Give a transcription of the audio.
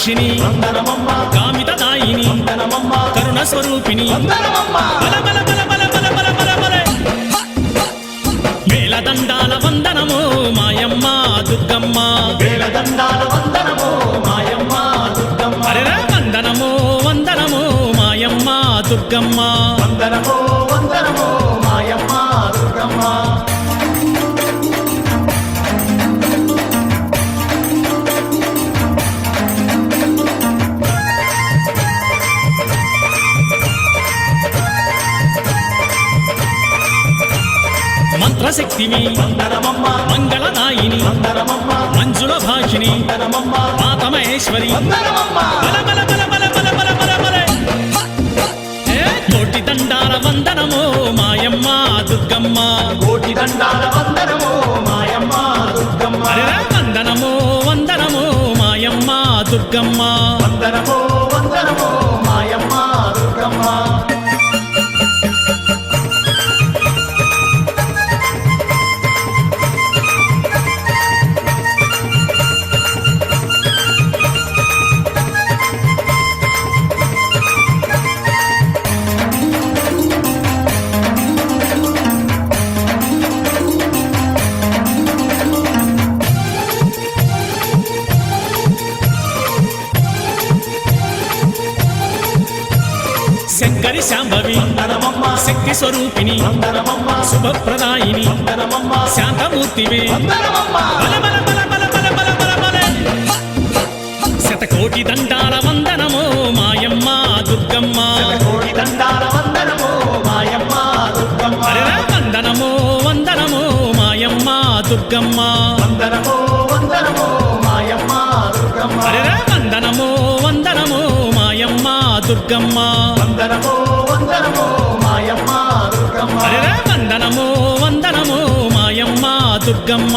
కటాక్షిని కామితదాయిని కరుణ స్వరూపిణి వేలదండాల వందనము మాయమ్మ దుర్గమ్మ అరెరా వందనము వందనము మాయమ్మ దుర్గమ్మ మంత్రశక్తివి మంగళదాయిని మంజుల భాషిని మాతమహేశ్వరి కోటి దండాల వందనమో మాయమ్మ దుర్గమ్మ వందనమో వందనమో మాయమ్మ దుర్గమ్మ శంకరి శాంభవి శక్తి స్వరూపిణి శుభప్రదాయిని శాంతమూర్తివే శతకోటి దండాల వందనమో మాయమ్మ దుర్గమ్మ వందనమో వందనమో మాయమ్మ దుర్గమ్మ వందనమో వందనమో మాయమ్మ దుర్గమ్మ వందనమో వందనమో మాయమ్మ దుర్గమ్మ